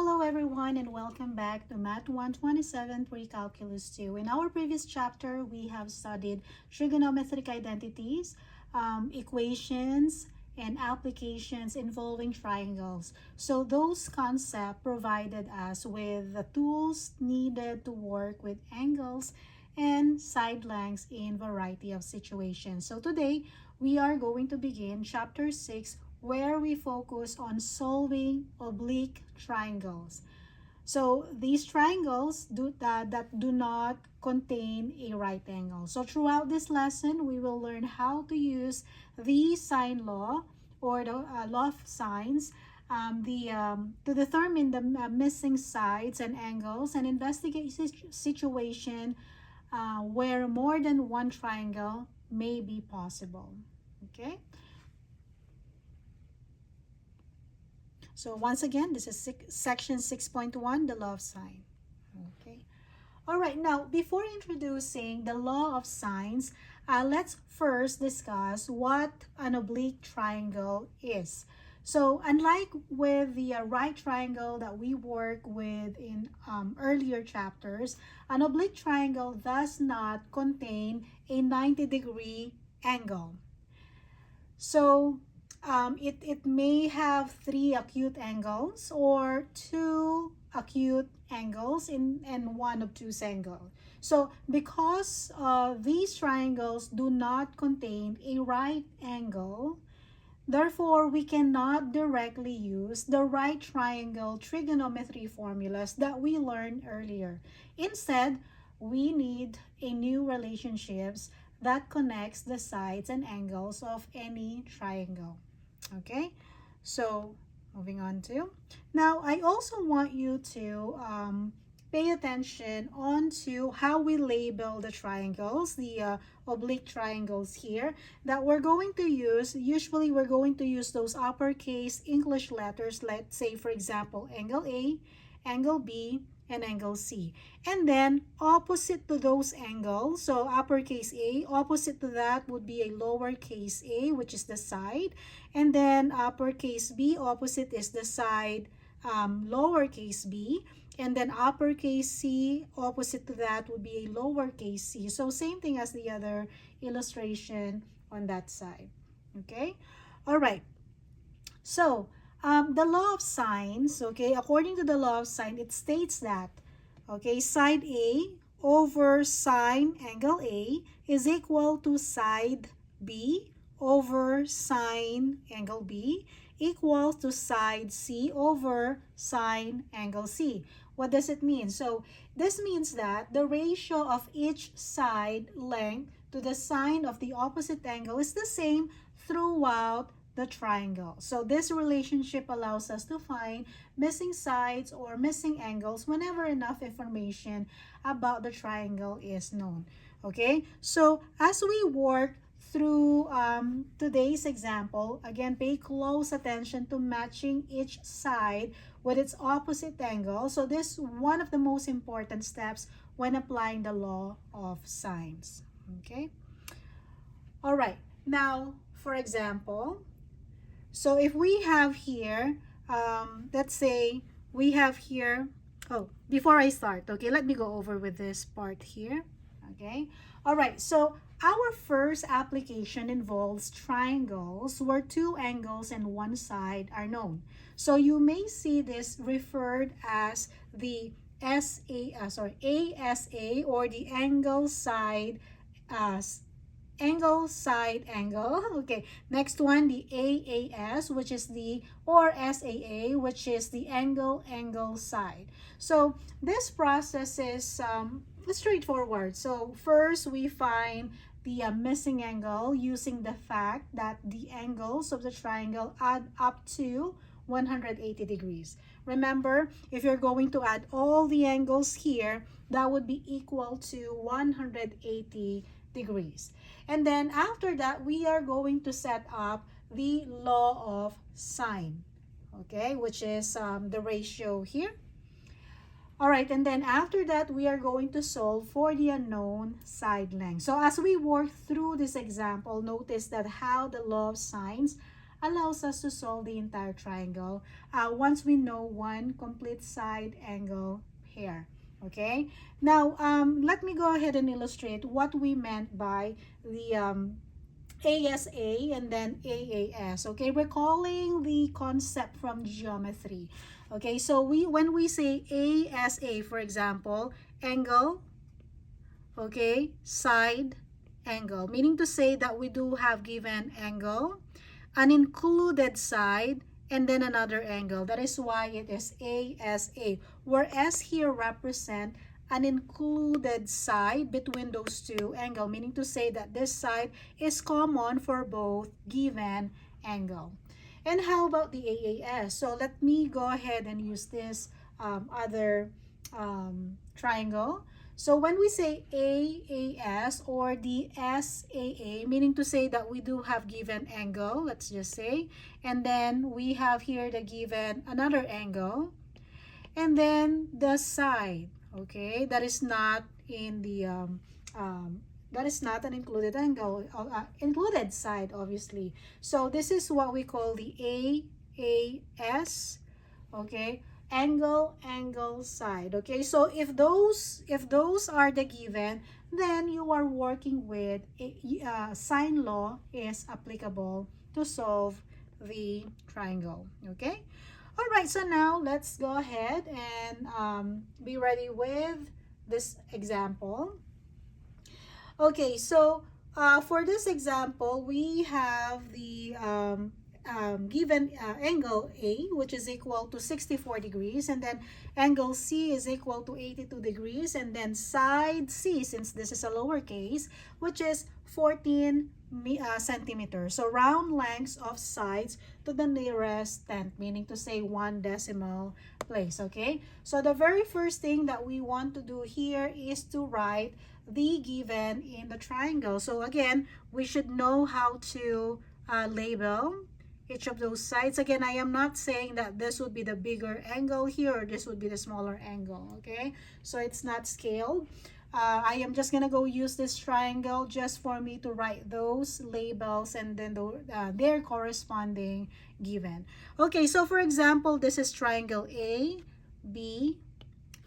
Hello everyone and welcome back to Math 127 Pre-Calculus 2. In our previous chapter, we have studied trigonometric identities, equations, and applications involving triangles. So those concepts provided us with the tools needed to work with angles and side lengths in variety of situations. So today, we are going to begin chapter 6 where we focus on solving oblique triangles. So these triangles that do not contain a right angle. So throughout this lesson, we will learn how to use the sine law or the law of sines to determine the missing sides and angles and investigate situation where more than one triangle may be possible. Okay. So once again, this is section 6.1, the law of sine. Okay. All right. Now, before introducing the law of sines, let's first discuss what an oblique triangle is. So unlike with the right triangle that we work with in earlier chapters, an oblique triangle does not contain a 90-degree angle. So it may have 3 acute angles or 2 acute angles and one obtuse angle. So because these triangles do not contain a right angle, therefore we cannot directly use the right triangle trigonometry formulas that we learned earlier. Instead, we need a new relationships that connects the sides and angles of any triangle. Okay, so moving on to now, I also want you to pay attention on to how we label the triangles, the oblique triangles here that we're going to use. Usually we're going to use those uppercase English letters. Let's say, for example, angle A, angle B, and angle C. And then opposite to those angles, so uppercase A, opposite to that would be a lowercase a, which is the side. And then uppercase B, opposite is the side lowercase b. And then uppercase C, opposite to that would be a lowercase c. So same thing as the other illustration on that side. Okay? All right. So the law of sines, okay, according to the law of sine, it states that, okay, side A over sine angle A is equal to side B over sine angle B equals to side C over sine angle C. What does it mean? So this means that the ratio of each side length to the sine of the opposite angle is the same throughout the triangle. So this relationship allows us to find missing sides or missing angles whenever enough information about the triangle is known. Okay, so as we work through today's example, again, pay close attention to matching each side with its opposite angle. So this is one of the most important steps when applying the law of sines. Okay, all right. Now, for example, so if we have here, let's say we have here, oh, before I start, okay, let me go over with this part here, okay? All right, so our first application involves triangles where 2 angles and 1 side are known. So you may see this referred as the ASA or the angle side angle. Okay, next one, the AAS, which is the, or SAA, which is the angle side. So this process is straightforward. So first we find the missing angle using the fact that the angles of the triangle add up to 180 degrees. Remember, if you're going to add all the angles here, that would be equal to 180 degrees. And then after that, we are going to set up the law of sine, okay, which is the ratio here. All right, and then after that, we are going to solve for the unknown side length. So as we work through this example, notice that how the law of sines allows us to solve the entire triangle once we know one complete side angle here. Okay, now let me go ahead and illustrate what we meant by the ASA and then AAS. Okay, recalling the concept from geometry. Okay, so when we say ASA, for example, angle, okay, side, angle, meaning to say that we do have given angle, an included side, and then another angle. That is why it is ASA, whereas here represent an included side between those two angle, meaning to say that this side is common for both given angle. And how about the AAS? So let me go ahead and use this other triangle. So when we say AAS or the SAA, meaning to say that we do have given angle, let's just say, and then we have here the given another angle, and then the side, okay, that is not in the that is not an included angle, included side, obviously. So this is what we call the AAS, okay, angle side. Okay, so if those are the given, then you are working with sine law is applicable to solve the triangle. Okay, all right, so now let's go ahead and be ready with this example. Okay, so for this example, we have the given angle A, which is equal to 64 degrees, and then angle C is equal to 82 degrees, and then side C, since this is a lowercase, which is 14 centimeters. So round lengths of sides to the nearest tenth, meaning to say 1 decimal place. Okay, so the very first thing that we want to do here is to write the given in the triangle. So again, we should know how to label each of those sides. Again, I am not saying that this would be the bigger angle here or this would be the smaller angle. Okay, so it's not scaled. I am just gonna go use this triangle just for me to write those labels and then their corresponding given. Okay, so for example, this is triangle A, B,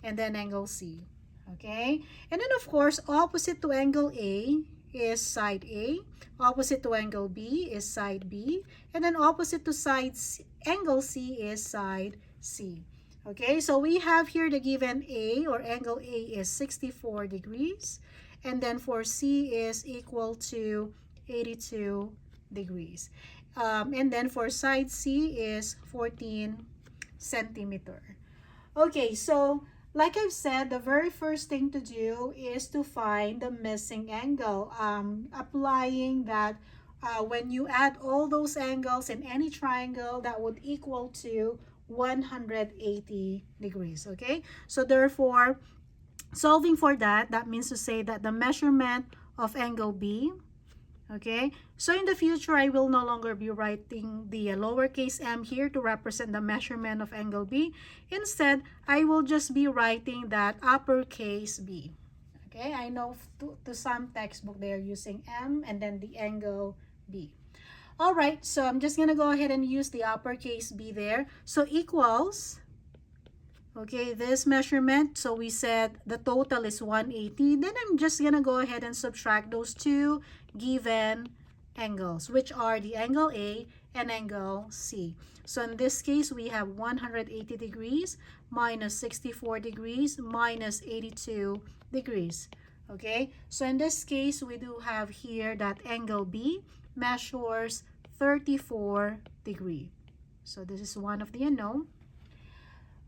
and then angle C. Okay, and then of course, opposite to angle A is side A, opposite to angle B is side B, and then opposite to angle C is side C. Okay, so we have here the given A or angle A is 64 degrees, and then for C is equal to 82 degrees. And then for side C is 14 centimeter. Okay, so like I've said, the very first thing to do is to find the missing angle. Applying that when you add all those angles in any triangle, that would equal to 180 degrees. Okay, so therefore, solving for that, that means to say that the measurement of angle B, okay, so in the future I will no longer be writing the lowercase m here to represent the measurement of angle B. Instead, I will just be writing that uppercase B. Okay, I know to some textbook they are using m and then the angle B. All right, so I'm just gonna go ahead and use the uppercase B there. So equals, okay, this measurement, so we said the total is 180. Then I'm just gonna go ahead and subtract those two given angles, which are the angle A and angle C. So in this case, we have 180 degrees minus 64 degrees minus 82 degrees. Okay, so in this case, we do have here that angle B measures 34 degrees. So this is one of the unknown.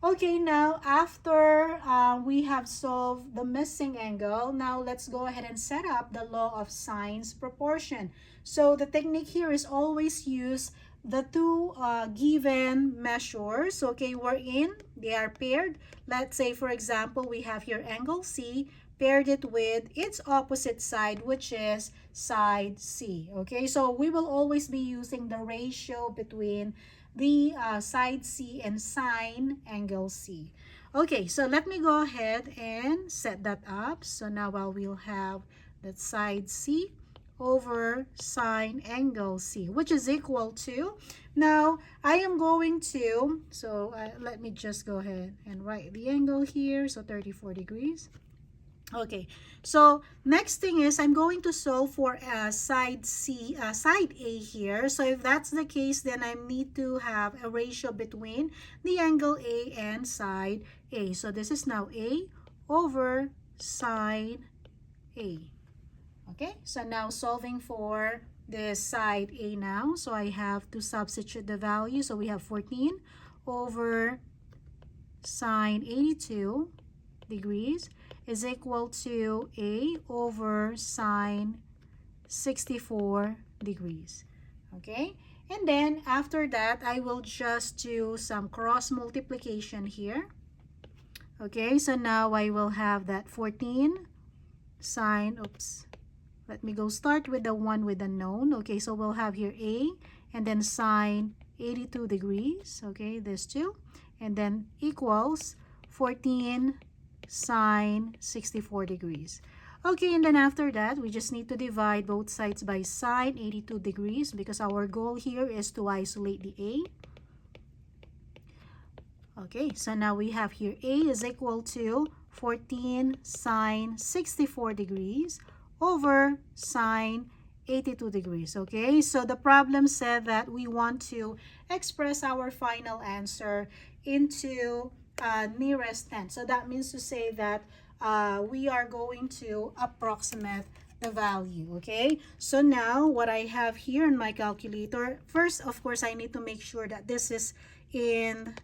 Okay, now after we have solved the missing angle, now let's go ahead and set up the law of sines proportion. So the technique here is always use the two given measures, okay, wherein they are paired. Let's say, for example, we have here angle C, paired it with its opposite side, which is side C. Okay, so we will always be using the ratio between the side C and sine angle C. Okay, so let me go ahead and set that up. So now I will have that side C over sine angle C, which is equal to, now I am going to, so let me just go ahead and write the angle here, so 34 degrees. Okay, so next thing is I'm going to solve for side A here. So if that's the case, then I need to have a ratio between the angle A and side A. So this is now A over sine A. Okay, so now solving for the side A now. So I have to substitute the value. So we have 14 over sine 82 degrees is equal to A over sine 64 degrees. Okay, and then after that I will just do some cross multiplication here. Okay, so now I will have that 14 sine, let me go start with the one with the known. Okay, so we'll have here A and then sine 82 degrees. Okay, this two, and then equals 14 sine 64 degrees. Okay, and then after that, we just need to divide both sides by sine 82 degrees because our goal here is to isolate the A. Okay, so now we have here A is equal to 14 sine 64 degrees over sine 82 degrees. Okay, so the problem said that we want to express our final answer into nearest 10. So that means to say that we are going to approximate the value. Okay, so now what I have here in my calculator, first of course I need to make sure that this is in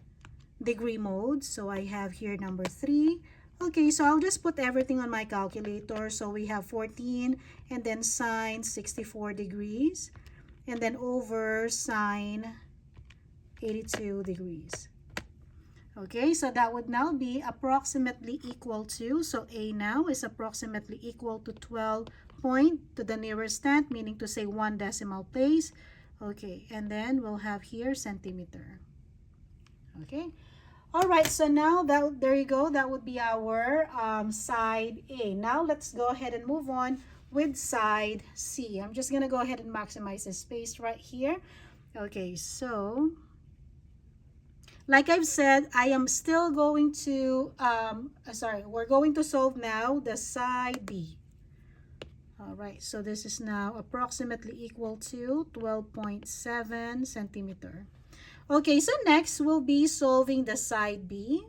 degree mode. So I have here number 3. Okay, so I'll just put everything on my calculator. So we have 14 and then sine 64 degrees and then over sine 82 degrees. Okay, so that would now be approximately equal to, so A now is approximately equal to 12 point to the nearest tenth, meaning to say 1 decimal place. Okay, and then we'll have here centimeter. Okay, all right, so now that, there you go, that would be our side A. Now let's go ahead and move on with side C. I'm just gonna go ahead and maximize the space right here. Okay, so like I've said, I am still going to, we're going to solve now the side B. All right, so this is now approximately equal to 12.7 centimeter. Okay, so next we'll be solving the side B.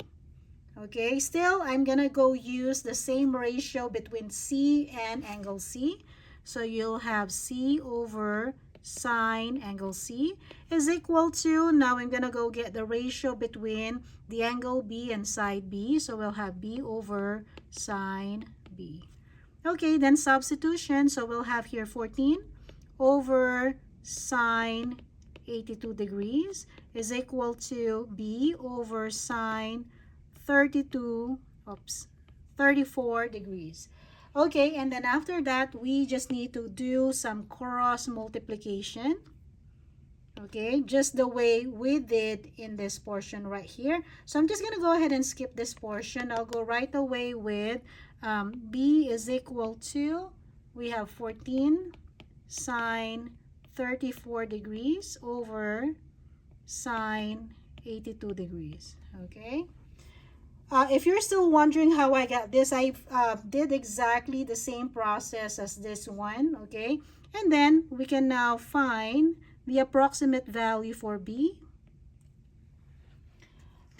Okay, still I'm gonna go use the same ratio between C and angle C. So you'll have C over sine angle C is equal to, now I'm gonna go get the ratio between the angle B and side B. So we'll have B over sine B. Okay, then substitution. So we'll have here 14 over sine 82 degrees is equal to B over sine 34 degrees. Okay, and then after that, we just need to do some cross multiplication. Okay, just the way we did in this portion right here. So I'm just going to go ahead and skip this portion. I'll go right away with B is equal to, we have 14 sine 34 degrees over sine 82 degrees. Okay. If you're still wondering how I got this, I did exactly the same process as this one, okay? And then we can now find the approximate value for B.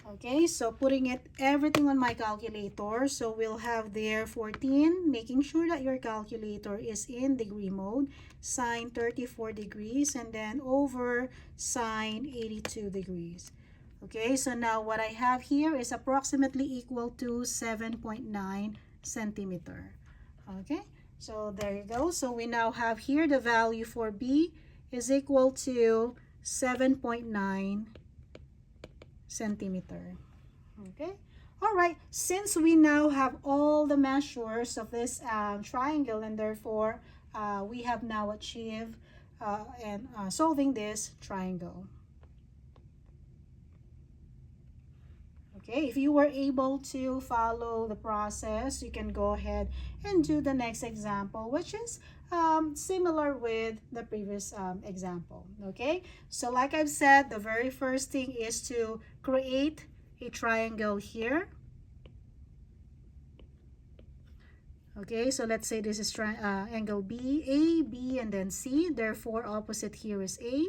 Okay, so putting everything on my calculator. So we'll have there 14, making sure that your calculator is in degree mode, sine 34 degrees, and then over sine 82 degrees. Okay, so now what I have here is approximately equal to 7.9 centimeter. Okay, so there you go. So we now have here the value for B is equal to 7.9 centimeter. Okay, all right. Since we now have all the measures of this triangle, and therefore we have now achieved solving this triangle. Okay, if you were able to follow the process, you can go ahead and do the next example, which is similar with the previous example. Okay, so like I've said, the very first thing is to create a triangle here. Okay, so let's say this is angle B, A, B, and then C. Therefore, opposite here is A,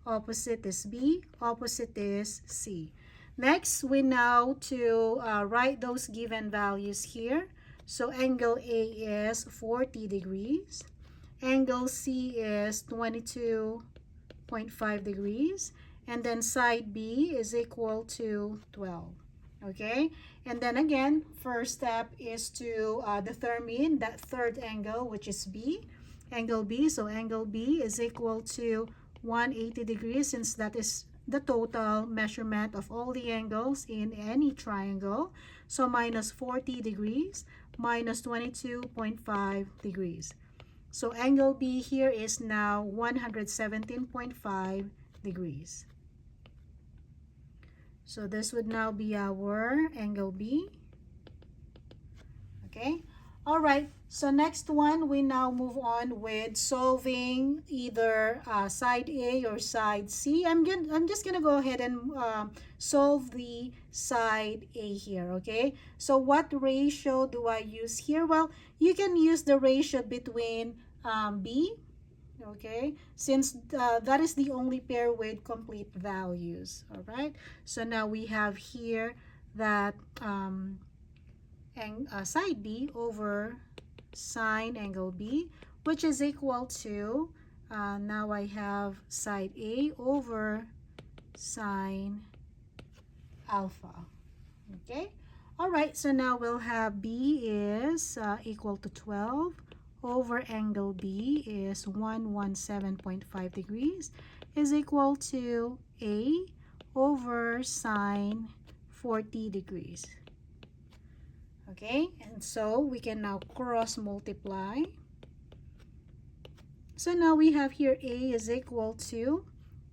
opposite is B, opposite is C. Next, we now to write those given values here. So angle A is 40 degrees. Angle C is 22.5 degrees. And then side B is equal to 12. Okay, and then again, first step is to determine that third angle, which is B, angle B. So angle B is equal to 180 degrees, since that is the total measurement of all the angles in any triangle. So minus 40 degrees minus 22.5 degrees. So angle B here is now 117.5 degrees. So this would now be our angle B. Okay. All right. So next one, we now move on with solving either side A or side C. I'm just gonna go ahead and solve the side A here. Okay. So what ratio do I use here? Well, you can use the ratio between B. Okay, since that is the only pair with complete values. All right, so now we have here that side B over sine angle B, which is equal to now I have side A over sine alpha. Okay, all right, so now we'll have B is equal to 12 over angle B is 117.5 degrees is equal to A over sine 40 degrees. Okay, and so we can now cross multiply. So now we have here A is equal to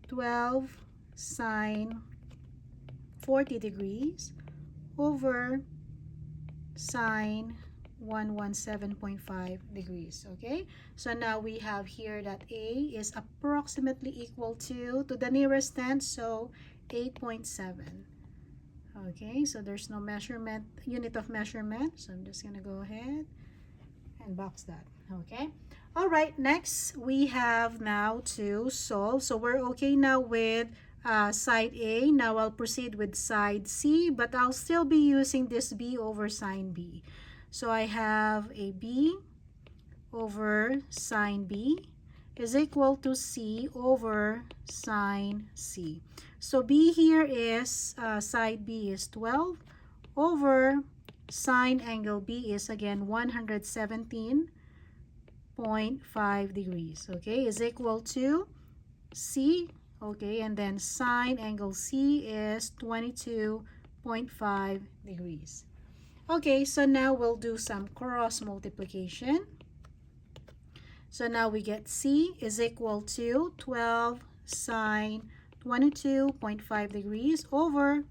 12 sine 40 degrees over sine 117.5 degrees. Okay, so now we have here that A is approximately equal to the nearest tenth, so 8.7. Okay, so there's no measurement, unit of measurement, so I'm just gonna go ahead and box that. Okay, all right, next we have now to solve. So we're okay now with side A. Now I'll proceed with side C, but I'll still be using this B over sine B. So I have a B over sine B is equal to C over sine C. So B here is, side B is 12 over sine angle B is again 117.5 degrees. Okay, is equal to C. Okay, and then sine angle C is 22.5 degrees. Okay, so now we'll do some cross multiplication. So now we get C is equal to 12 sine 22.5 degrees over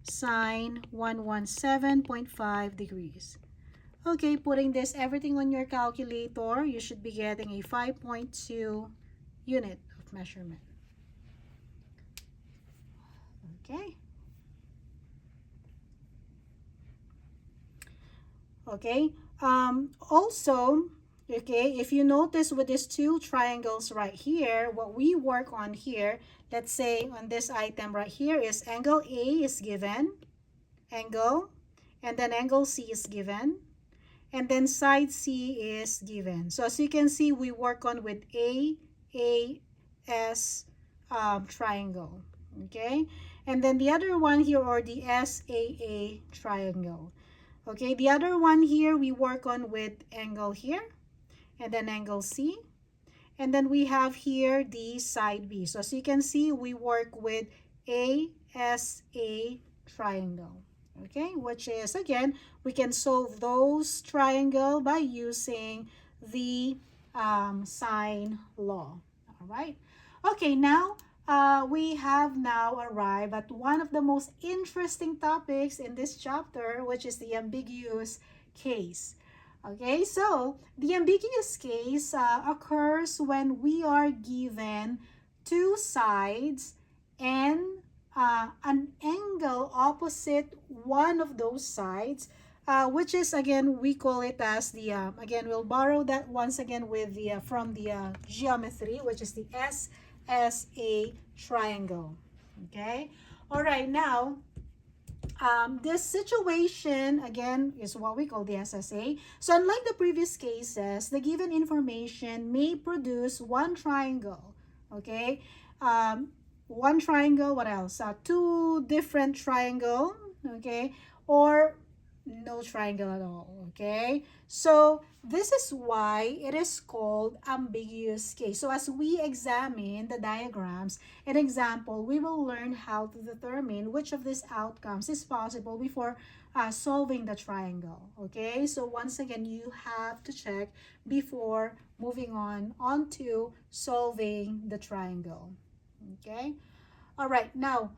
sine 117.5 degrees. Okay, putting this everything on your calculator, you should be getting a 5.2 unit of measurement. Okay. Okay, also, okay, if you notice with these two triangles right here, what we work on here, let's say on this item right here is angle A is given, angle, and then angle C is given, and then side C is given. So as you can see, we work on with AAS triangle, okay, and then the other one here, or the SAA triangle. Okay, the other one here, we work on with angle here, and then angle C. And then we have here the side B. So as you can see, we work with ASA triangle. Okay, which is, again, we can solve those triangle by using the sine law. All right. Okay, now we have now arrived at one of the most interesting topics in this chapter, which is the ambiguous case. Okay, so the ambiguous case occurs when we are given two sides and an angle opposite one of those sides, which is, again, we call it as the again, we'll borrow that once again with the from the geometry, which is the SSA triangle. Okay, all right, now this situation again is what we call the SSA. So unlike the previous cases, the given information may produce one triangle. Okay, one triangle, what else? Two different triangle, okay, or no triangle at all. Okay, so this is why it is called ambiguous case. So as we examine the diagrams, an example, we will learn how to determine which of these outcomes is possible before solving the triangle. Okay, so once again, you have to check before moving on to solving the triangle. Okay, all right, now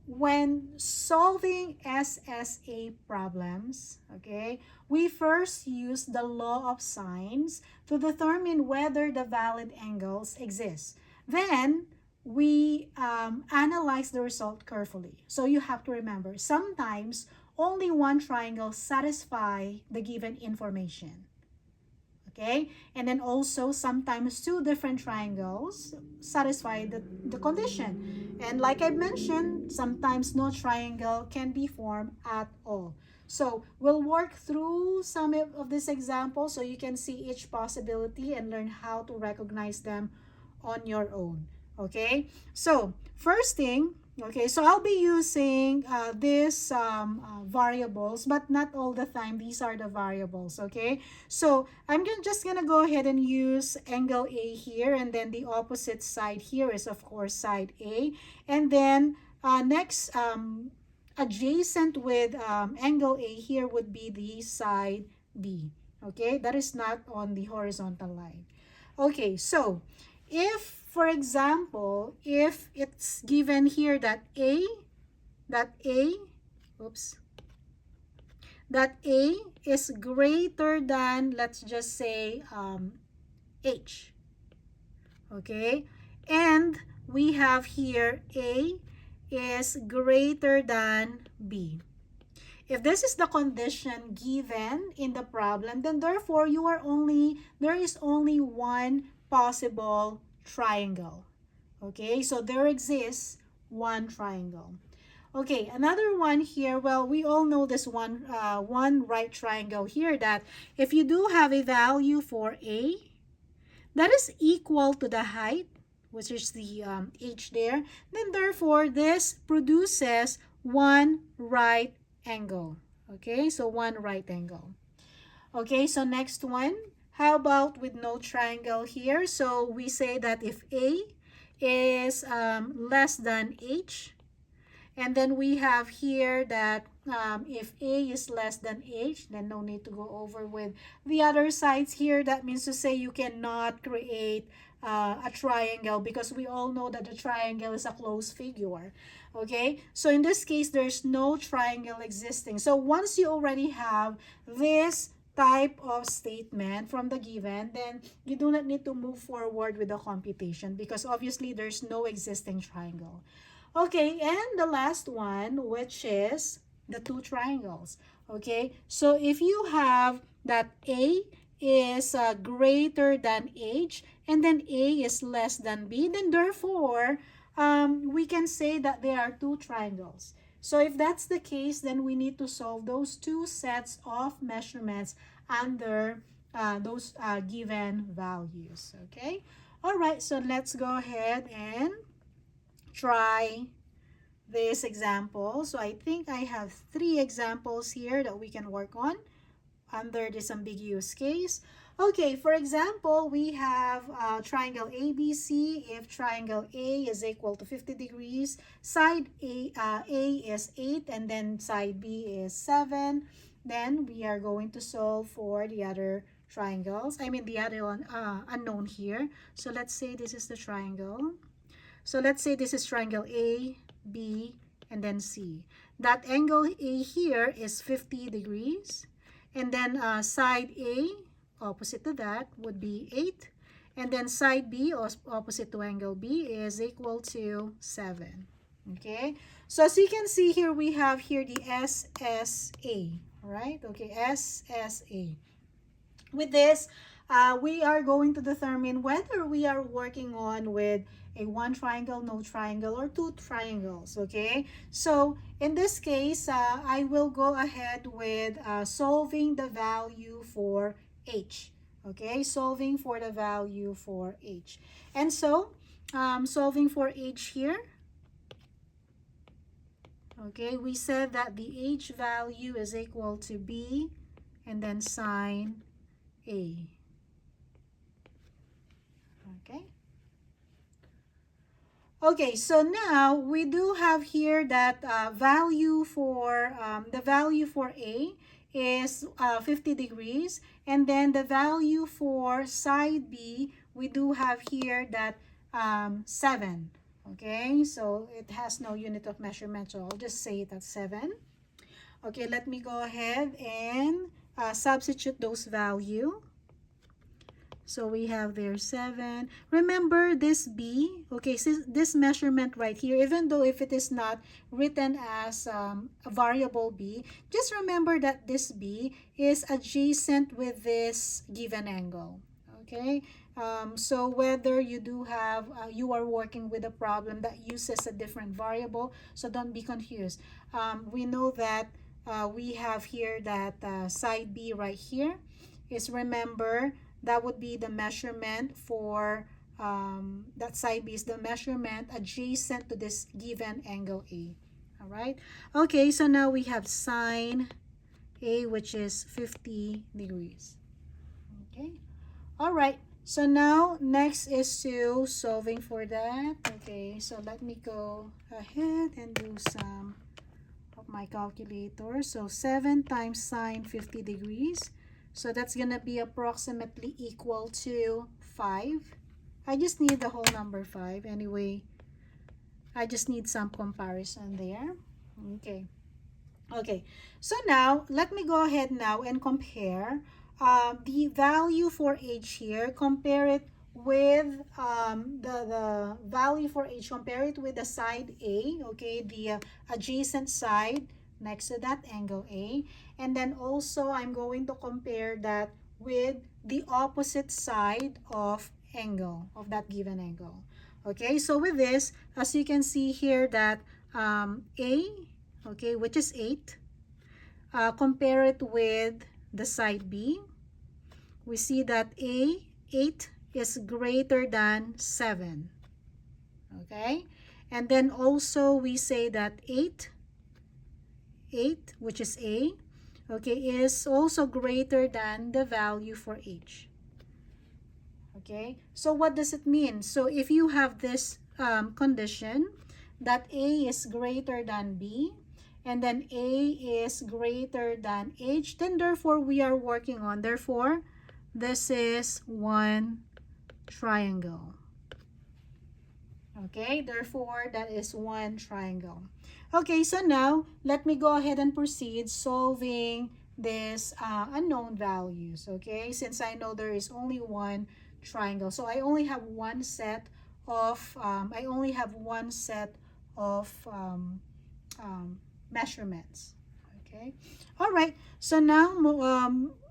when solving SSA problems, okay, we first use the law of sines to determine whether the valid angles exist. Then we analyze the result carefully. So you have to remember, sometimes only one triangle satisfies the given information. Okay, and then also sometimes two different triangles satisfy the condition. And like I mentioned, sometimes no triangle can be formed at all. So we'll work through some of these examples so you can see each possibility and learn how to recognize them on your own. Okay, so first thing, okay, so I'll be using these variables, but not all the time. These are the variables, okay? So I'm just gonna go ahead and use angle A here, and then the opposite side here is, of course, side A. And then next, adjacent with angle A here would be the side B, okay? That is not on the horizontal line. Okay, so if, for example, if it's given here that A is greater than, let's just say, H, okay, and we have here A is greater than B. If this is the condition given in the problem, then therefore there is only one possible triangle. Okay, so there exists one triangle. Okay, another one here, well, we all know this one right triangle here, that if you do have a value for A that is equal to the height, which is the H there, then therefore this produces one right angle. Okay, so one right angle. Okay, so next one, how about with no triangle here? So we say that if A is less than H, and then we have here that if A is less than H, then no need to go over with the other sides here. That means to say you cannot create a triangle, because we all know that the triangle is a closed figure. Okay, so in this case, there's no triangle existing. So once you already have this type of statement from the given, then you do not need to move forward with the computation, because obviously there's no existing triangle. Okay, and the last one, which is the two triangles. Okay, so if you have that A is greater than H, and then A is less than B, then therefore we can say that there are two triangles. So if that's the case, then we need to solve those two sets of measurements under those given values. Okay, all right, so let's go ahead and try this example. So I think I have 3 examples here that we can work on under this ambiguous case. Okay, for example, we have triangle ABC. If triangle A is equal to 50 degrees, side A is 8, and then side B is 7, then we are going to solve for the other triangles. I mean the other one, unknown here. So let's say this is the triangle. So let's say this is triangle A, B, and then C. That angle A here is 50 degrees. And then side A, opposite to that, would be 8. And then side B, opposite to angle B, is equal to 7. Okay, so as you can see here, we have here the SSA, right? Okay, SSA. With this, we are going to determine whether we are working on with a one triangle, no triangle, or two triangles, okay? So in this case, I will go ahead with solving the value for H, okay? Solving for the value for H. And so, solving for H here, okay, we said that the H value is equal to B and then sine A. Okay. Okay, so now we do have here that value for the value for A is 50 degrees, and then the value for side B, we do have here that 7. Okay, so it has no unit of measurement, so I'll just say it at 7. Okay, let me go ahead and substitute those value. So we have there 7. Remember this B, okay, so this measurement right here, even though if it is not written as a variable B, just remember that this B is adjacent with this given angle, okay? So whether you do have, you are working with a problem that uses a different variable, so don't be confused. We know that we have here that side B right here is, remember, that would be the measurement for that side B is the measurement adjacent to this given angle A. All right. Okay, so now we have sine A, which is 50 degrees. Okay. All right. So now next is to solving for that. Okay, so let me go ahead and do some of my calculator. So 7 times sine 50 degrees. So that's going to be approximately equal to 5. I just need the whole number 5. Anyway, I just need some comparison there. Okay. Okay. So now, let me go ahead now and compare the value for H here. Compare it with the value for H. Compare it with the side A. Okay. The adjacent side next to that angle A, and then also I'm going to compare that with the opposite side of angle of that given angle. Okay, so with this, as you can see here that A, okay, which is 8, compare it with the side B, we see that 8 is greater than 7. Okay, and then also we say that 8, which is A, okay, is also greater than the value for H. Okay, so what does it mean? So if you have this condition that A is greater than B, and then A is greater than H, then therefore we are working on, therefore this is one triangle. Okay, therefore that is one triangle. Okay, so now let me go ahead and proceed solving this unknown values. Okay, since I know there is only one triangle, so I only have one set of measurements. Okay, all right. So now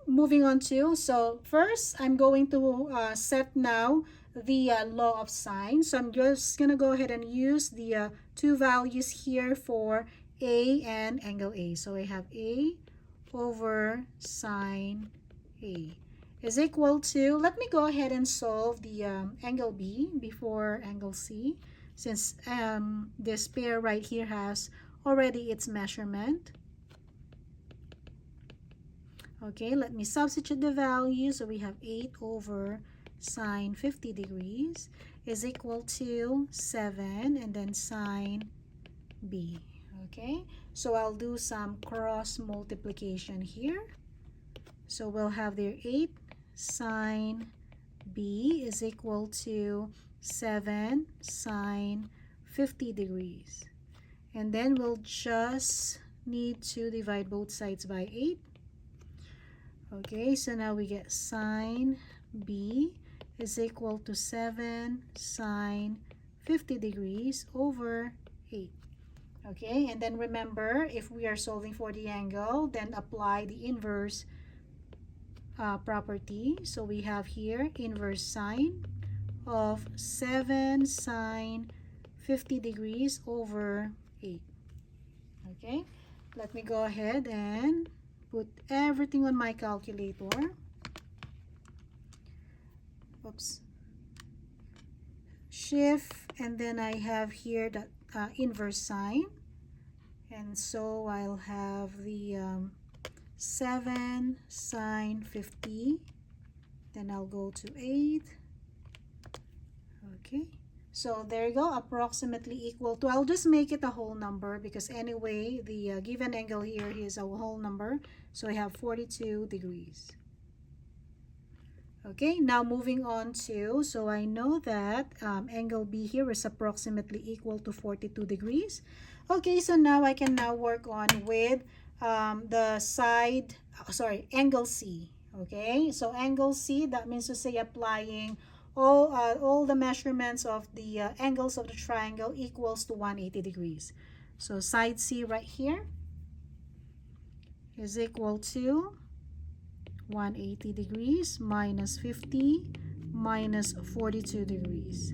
moving on to, so first I'm going to set now the law of sine. So I'm just going to go ahead and use the two values here for A and angle A. So I have A over sine A is equal to, let me go ahead and solve the angle B before angle C, since this pair right here has already its measurement. Okay, let me substitute the value. So we have 8 over sine 50 degrees is equal to 7 and then sine B. Okay, so I'll do some cross multiplication here. So we'll have there 8 sine B is equal to 7 sine 50 degrees. And then we'll just need to divide both sides by 8. Okay, so now we get sine B is equal to 7 sine 50 degrees over 8. Okay, and then remember, if we are solving for the angle, then apply the inverse property. So we have here inverse sine of 7 sine 50 degrees over 8. Okay, let me go ahead and put everything on my calculator. Oops. Shift, and then I have here the inverse sine. And so I'll have the 7 sine 50. Then I'll go to 8. Okay. So there you go, approximately equal to, I'll just make it a whole number because anyway, the given angle here is a whole number. So I have 42 degrees. Okay, now moving on to, so I know that angle B here is approximately equal to 42 degrees. Okay, so now I can now work on with the side, angle C. Okay, so angle C, that means to say applying all the measurements of the angles of the triangle equals to 180 degrees. So side C right here is equal to 180 degrees minus 50 minus 42 degrees.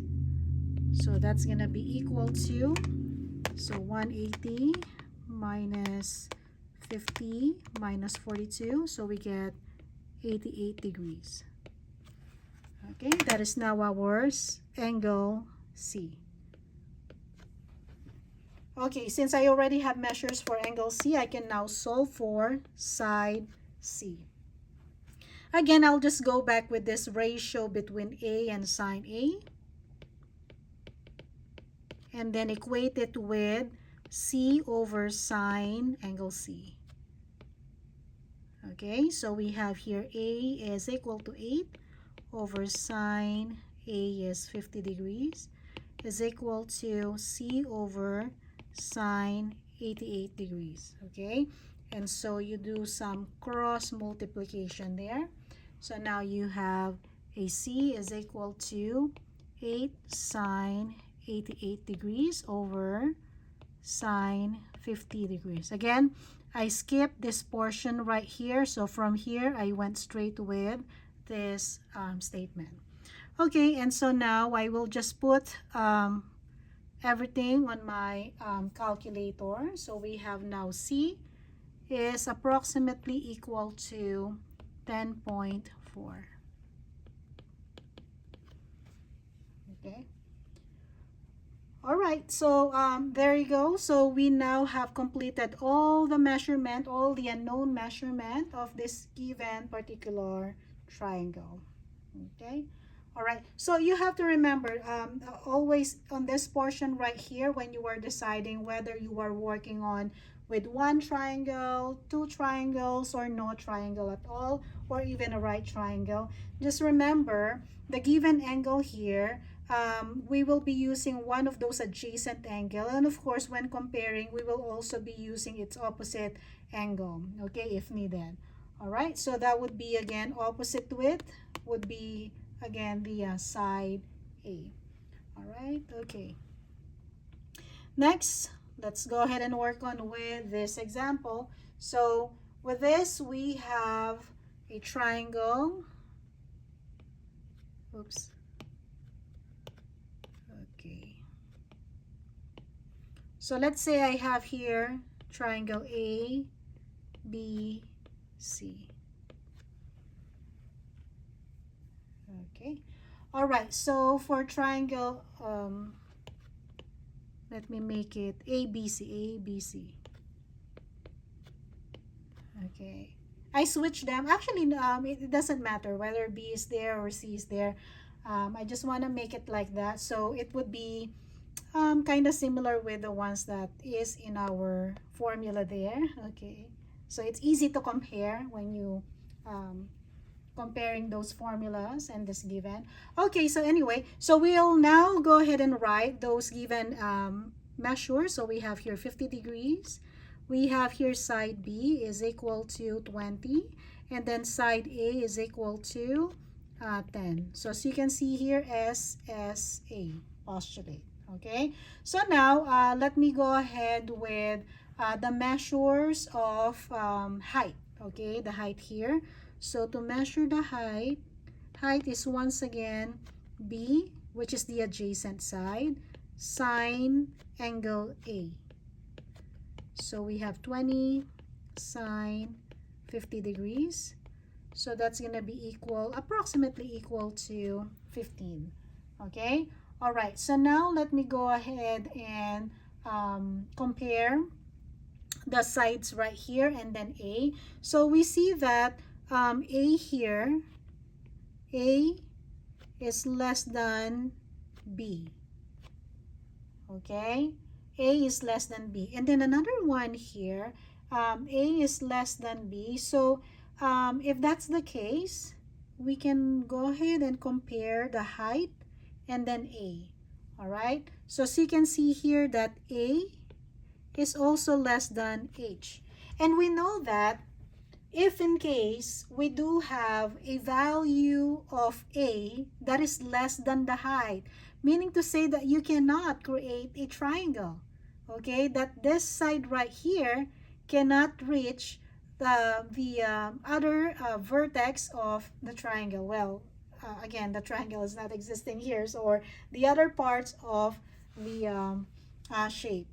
So that's going to be equal to, so 180 minus 50 minus 42, so we get 88 degrees. Okay, that is now our angle C. Okay, since I already have measures for angle C, I can now solve for side C. Again, I'll just go back with this ratio between A and sine A. And then equate it with C over sine angle C. Okay, so we have here A is equal to 8 over sine A is 50 degrees is equal to C over sine 88 degrees. Okay, and so you do some cross multiplication there. So now you have AC is equal to 8 sine 88 degrees over sine 50 degrees. Again, I skipped this portion right here. So from here, I went straight with this statement. Okay, and so now I will just put everything on my calculator. So we have now C is approximately equal to 10.4. Okay. All right, so there you go. So we now have completed all the measurement, all the unknown measurement of this given particular triangle. Okay. All right, so you have to remember always on this portion right here when you are deciding whether you are working on with one triangle, two triangles, or no triangle at all, or even a right triangle, just remember the given angle here, we will be using one of those adjacent angle, and of course when comparing we will also be using its opposite angle, okay, if needed. All right, so that would be again opposite to it would be again the side A. All right, okay. Next, let's go ahead and work on with this example. So with this, we have a triangle. Oops. Okay. So let's say I have here triangle A, B, C. Okay. All right. So for triangle, let me make it ABC, ABC. Okay. I switch them. Actually, it doesn't matter whether B is there or C is there. I just want to make it like that. So it would be kind of similar with the ones that is in our formula there. Okay. So it's easy to compare when you comparing those formulas and this given. Okay, so anyway, so we'll now go ahead and write those given measures. So we have here 50 degrees. We have here side B is equal to 20. And then side A is equal to 10. So as you can see here, SSA, postulate. Okay, so now let me go ahead with the measures of height. Okay, the height here. So to measure the height, height is once again B, which is the adjacent side, sine angle A. So we have 20 sine 50 degrees. So that's going to be equal, approximately equal to 15. Okay, all right, so now let me go ahead and compare the sides right here and then A. So we see that A here, A is less than B. Okay, A is less than B. And then another one here, A is less than B. So if that's the case, we can go ahead and compare the height and then A. All right, so you can see here that A is also less than H. And we know that if in case we do have a value of A that is less than the height, meaning to say that you cannot create a triangle, okay, that this side right here cannot reach the other vertex of the triangle. Well, again, the triangle is not existing here, so, or the other parts of the shape.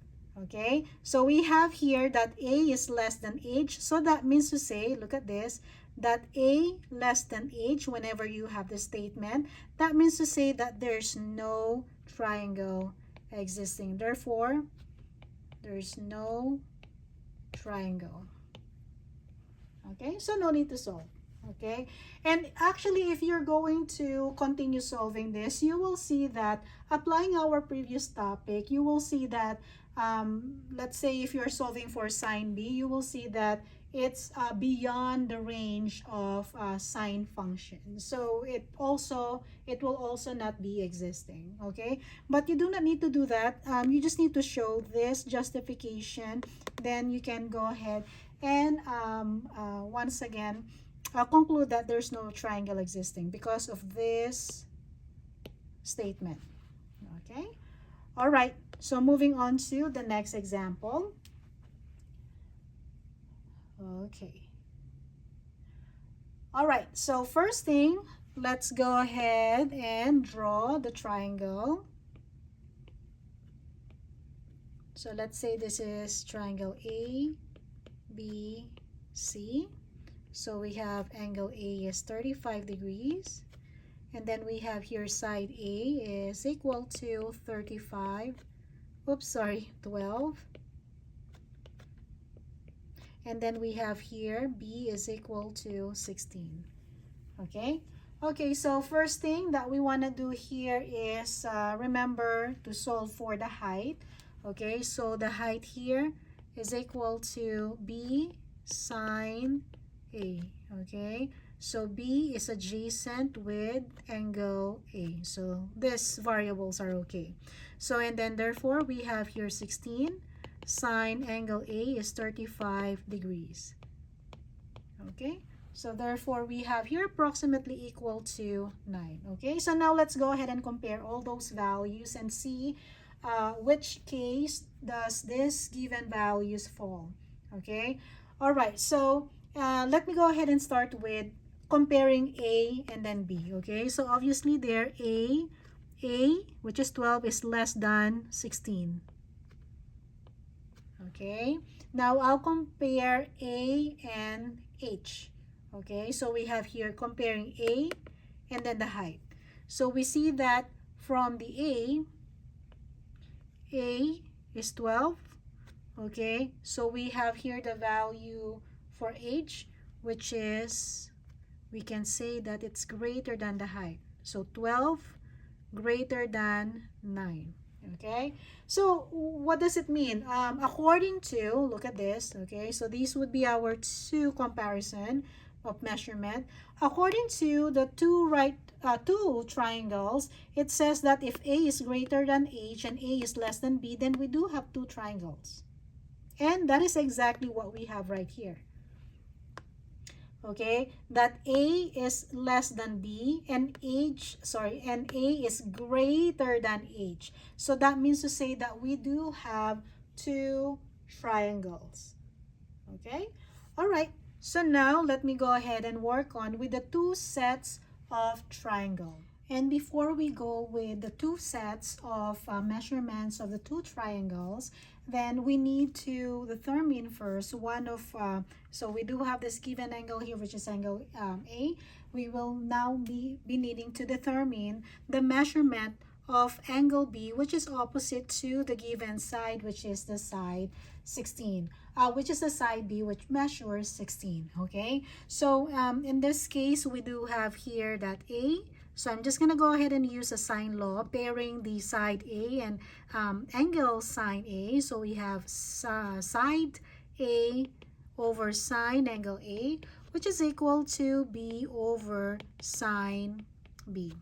Okay, so we have here that A is less than H. So that means to say, look at this, that A less than H, whenever you have the statement, that means to say that there's no triangle existing. Therefore, there's no triangle. Okay, so no need to solve. Okay, and actually if you're going to continue solving this, you will see that applying our previous topic, you will see that let's say if you're solving for sine B, you will see that it's beyond the range of sine function. So it will also not be existing. Okay, but you do not need to do that. You just need to show this justification. Then you can go ahead and once again conclude that there's no triangle existing because of this statement. Okay, all right, so moving on to the next example. Okay, all right, so first thing, let's go ahead and draw the triangle. So let's say this is triangle A, B, C. So we have angle A is 35 degrees. And then we have here side A is equal to 12. And then we have here B is equal to 16. Okay. Okay, so first thing that we want to do here is remember to solve for the height. Okay, so the height here is equal to B sine A. Okay, so B is adjacent with angle A. So these variables are okay. So and then therefore we have here 16. Sine angle A is 35 degrees. Okay, so therefore we have here approximately equal to 9. Okay, so now let's go ahead and compare all those values and see which case does this given values fall. Okay, all right, so let me go ahead and start with comparing A and then B. Okay, so obviously there A which is 12 is less than 16. Okay, now I'll compare A and H. Okay, so we have here comparing A and then the height. So we see that from the A is 12. Okay, so we have here the value for H, which is, we can say that it's greater than the height. So 12 greater than 9. Okay, so what does it mean? According to, look at this. Okay, so these would be our two comparison. of measurement. According to the two triangles, it says that if A is greater than H and A is less than B, then we do have two triangles. And that is exactly what we have right here. Okay, that A is less than B and and A is greater than H. So that means to say that we do have two triangles. Okay, all right. So now let me go ahead and work on with the two sets of triangle. And before we go with the two sets of measurements of the two triangles, then we need to determine first one of, so we do have this given angle here, which is angle A. We will now be needing to determine the measurement of angle B, which is opposite to the given side, which is the side 16, which is the side B, which measures 16, okay? So in this case, we do have here that A. So I'm just going to go ahead and use a sine law, pairing the side A and angle sine A. So we have side A over sine angle A, which is equal to B over sine B.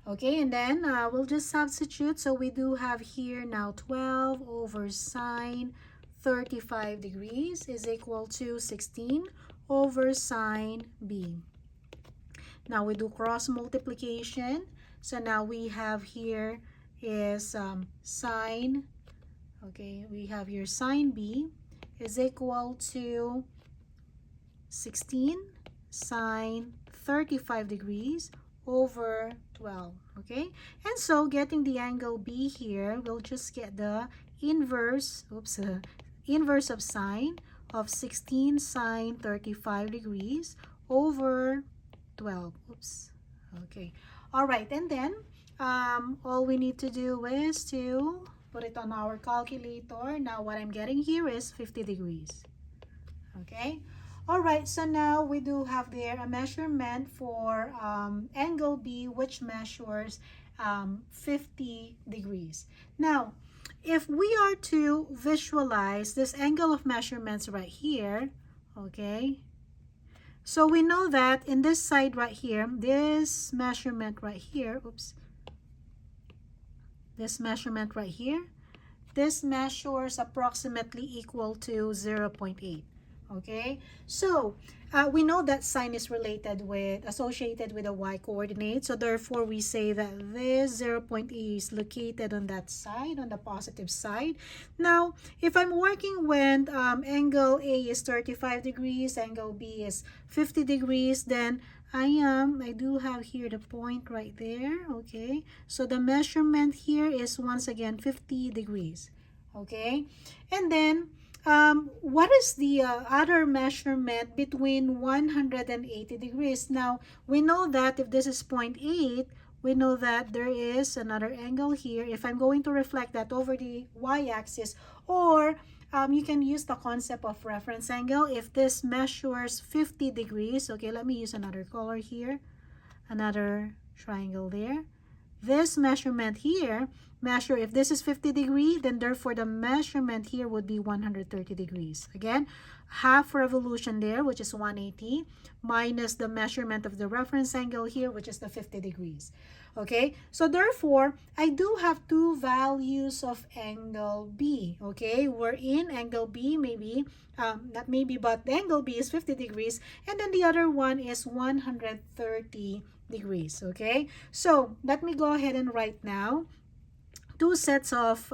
Okay, and then we'll just substitute. So we do have here now 12 over sine 35 degrees is equal to 16 over sine B. Now we do cross multiplication. So now we have here is sine, okay, we have here sine B is equal to 16 sine 35 degrees over 12, okay? And so getting the angle B here, we'll just get the inverse, inverse of sine of 16 sine 35 degrees over 12. Okay. All right, and then all we need to do is to put it on our calculator. Now what I'm getting here is 50 degrees. Okay. All right, so now we do have there a measurement for angle B, which measures 50 degrees. Now, if we are to visualize this angle of measurements right here, okay, so we know that in this side right here, this measurement right here, this measurement right here, this measures approximately equal to 0.8. Okay, so we know that sine is associated with a y coordinate, so therefore we say that this 0.8 is located on that side, on the positive side. Now if I'm working when angle A is 35 degrees, angle B is 50 degrees, then I do have here the point right there. Okay, so the measurement here is once again 50 degrees. Okay, and then what is the other measurement between 180 degrees? Now, we know that if this is 0.8, we know that there is another angle here. If I'm going to reflect that over the y-axis, or you can use the concept of reference angle. If this measures 50 degrees, okay, let me use another color here, another triangle there. This measurement here, if this is 50 degrees, then therefore the measurement here would be 130 degrees. Again, half revolution there, which is 180, minus the measurement of the reference angle here, which is the 50 degrees. Okay, so therefore, I do have two values of angle B. Okay, wherein angle B maybe, not maybe, but the angle B is 50 degrees, and then the other one is 130 degrees. Okay, so let me go ahead and write now two sets of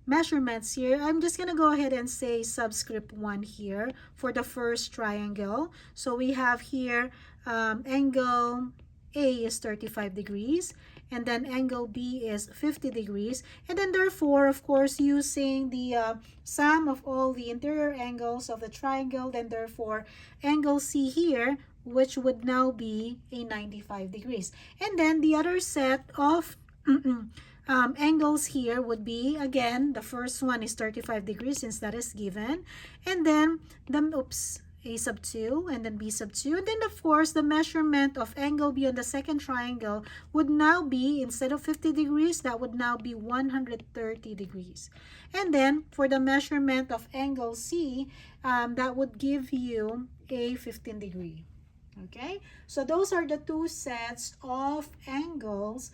measurements here. I'm just gonna go ahead and say subscript 1 here for the first triangle. So we have here angle A is 35 degrees, and then angle B is 50 degrees, and then therefore, of course, using the sum of all the interior angles of the triangle, then therefore angle C here, which would now be a 95 degrees. And then the other set of angles here would be, again, the first one is 35 degrees since that is given, and then A sub 2 and then B sub 2, and then of course the measurement of angle B on the second triangle would now be, instead of 50 degrees, that would now be 130 degrees. And then for the measurement of angle C, that would give you a 15 degree. Okay, so those are the two sets of angles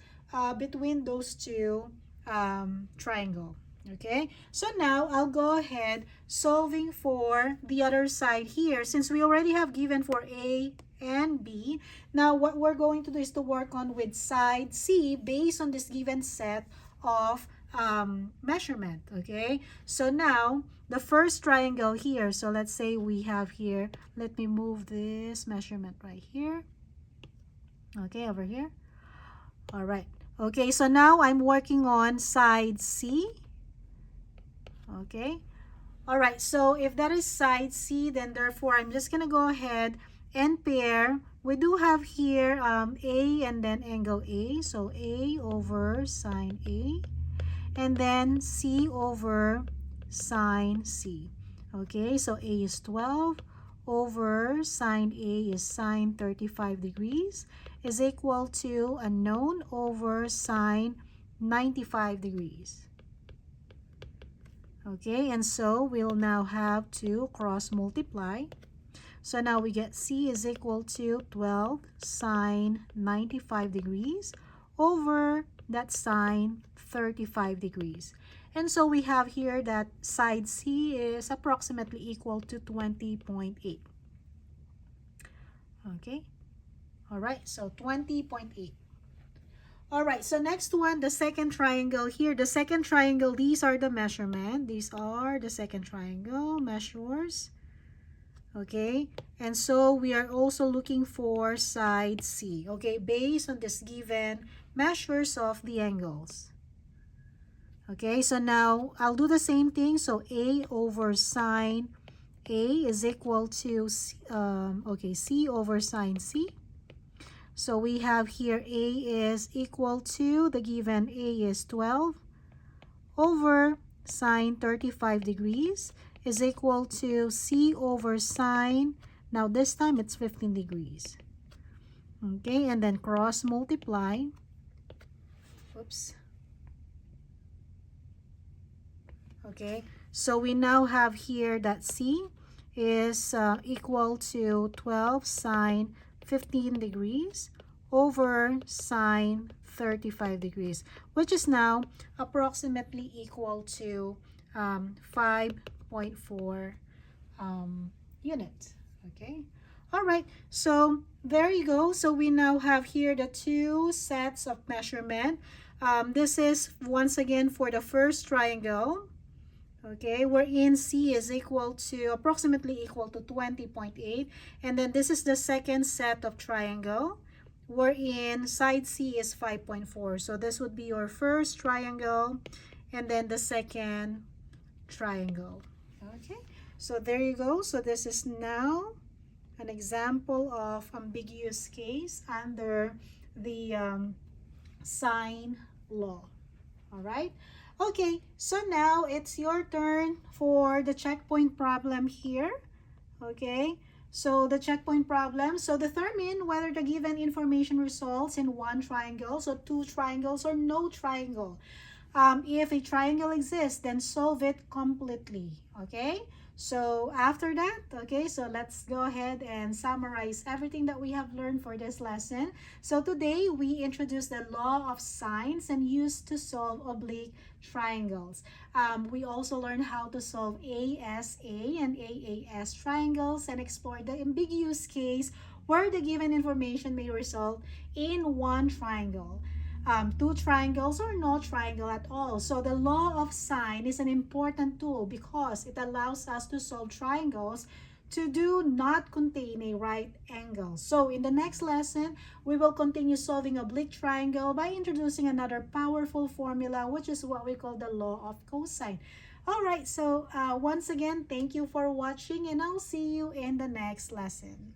between those two triangle. Okay, so now I'll go ahead solving for the other side here, since we already have given for A and B. Now what we're going to do is to work on with side C based on this given set of measurement. Okay, so now the first triangle here, so let's say we have here, let me move this measurement right here. Okay, over here. All right. Okay, so now I'm working on side C. Okay. All right, so if that is side C, then therefore I'm just gonna go ahead and pair. We do have here A and then angle A, so A over sine A, and then C over sine C. Okay, so A is 12 over sine A is sine 35 degrees is equal to unknown over sine 95 degrees. Okay, and so we'll now have to cross multiply. So now we get C is equal to 12 sine 95 degrees over that sine 35 degrees. And so we have here that side C is approximately equal to 20.8. Okay, all right, so 20.8. All right, so next one, the second triangle here. The second triangle, these are the measurement. These are the second triangle measures. Okay, and so we are also looking for side C. Okay, based on this given measures of the angles. Okay, so now I'll do the same thing. So A over sine A is equal to C over sine C. So we have here A is equal to, the given A is 12 over sine 35 degrees is equal to C over sine, now this time it's 15 degrees. Okay, and then cross multiply. Oops. Okay, so we now have here that C is equal to 12 sine 15 degrees over sine 35 degrees, which is now approximately equal to 5.4 units. Okay, all right, so there you go. So we now have here the two sets of measurement. This is once again for the first triangle. Okay, wherein C is equal to approximately equal to 20.8, and then this is the second set of triangle wherein side C is 5.4. So this would be your first triangle and then the second triangle. Okay, so there you go. So this is now an example of ambiguous case under the sine law. All right. Okay, so now it's your turn for the checkpoint problem here. Okay, so the checkpoint problem. So determine whether the given information results in one triangle, so two triangles, or no triangle. If a triangle exists, then solve it completely. Okay, so after that, okay, so let's go ahead and summarize everything that we have learned for this lesson. So today we introduced the law of sines and used to solve oblique triangles. We also learned how to solve ASA and AAS triangles and explore the ambiguous case where the given information may result in one triangle. Two triangles, or no triangle at all. So the law of sine is an important tool because it allows us to solve triangles to do not contain a right angle. So in the next lesson, we will continue solving oblique triangle by introducing another powerful formula, which is what we call the law of cosine. All right, so once again, thank you for watching, and I'll see you in the next lesson.